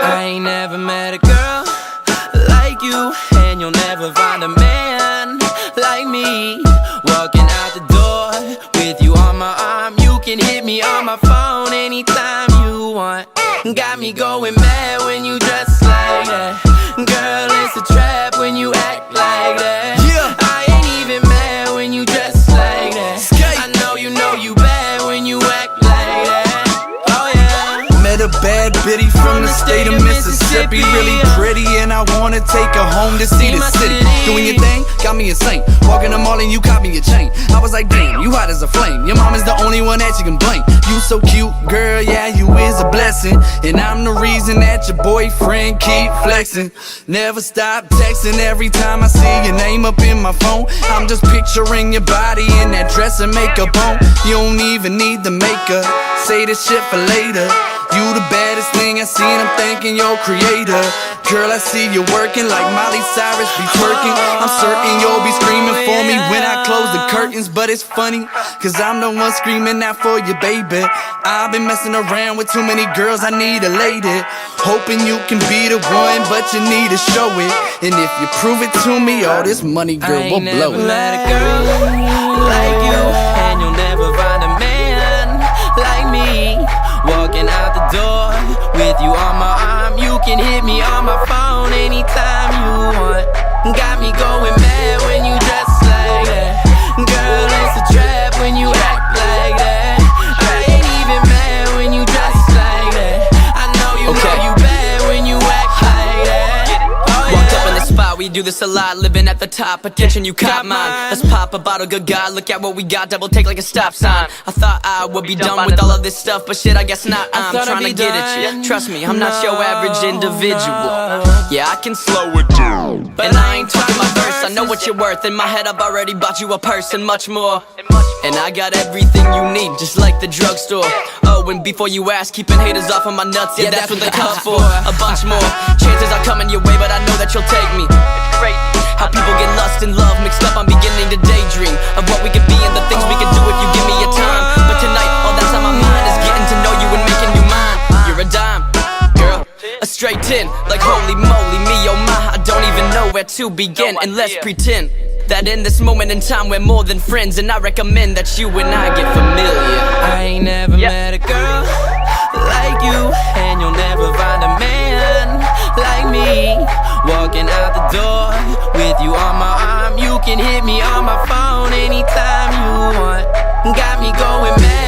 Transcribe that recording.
I ain't never met a girl like you, and you'll never find a man like me. Walking out the door with you on my arm. You can hit me on my phone anytime you want. Got me going mad when you dress like that. Girl, it's a trap when you act like that. I ain't even mad when you dress like that. I know you bad when you act like that. Oh yeah. Met a bad bitty from the state of Mississippi. Really pretty and I wanna take her home to see the city. Doing your thing, got me insane. Walking the mall and you caught me a chain. I was like, damn, you hot as a flame. Your mom is the only one that you can blame. You so cute, girl, yeah, you is a blessing. And I'm the reason that your boyfriend keep flexing. Never stop texting every time I see your name up in my phone. I'm just picturing your body in that dress and makeup on. You don't even need the makeup, say this shit for later. You the baddest thing I seen, I'm thanking your creator. Girl, I see you working like Miley Cyrus be twerking. I'm certain you'll be screaming for me when I close the curtains. But it's funny, cause I'm the one screaming out for you, baby. I've been messing around with too many girls, I need a lady. Hoping you can be the one, but you need to show it. And if you prove it to me, all this money, girl, will blow it. I ain't never met a girl like you, and you'll never find a man like me. Walking out the door with you on my arm. You can hit me on my phone anytime you want. Got me going mad when you dress like that. Girl, it's a trap when you act like that. I ain't even mad when you dress like that. I know you bad when you act like that. Walked up in the spot, we do this a lot. Living at the top, attention, you caught mine. Let's pop a bottle, good God, look at what we got. Double take like a stop sign. I thought I would be done with all of this stuff, but shit, I guess not. I'm trying to get at you. Trust me, I'm not your average individual. Yeah, I can slow it down, and I ain't talking my verse. I know what you're worth. In my head, I've already bought you a purse and much more. And I got everything you need, just like the drugstore. Oh, and before you ask, keeping haters off of my nuts, yeah, that's what they come for. A bunch more chances are coming your way, but I know that you'll take me. It's crazy how people get lust and love mixed up. I'm beginning to daydream of what we could be and the things we could do if you give me your time. But tonight, all that's on my mind is getting to know you and making you mine. You're a dime, girl, a straight 10. Like holy moly, me oh my, I don't even know where to begin. And let's pretend that in this moment in time we're more than friends. And I recommend that you and I get familiar. I ain't never met a girl like you, and you'll never find a man like me. Walking out the door with you on my arm. You can hit me on my phone anytime you want. Got me going mad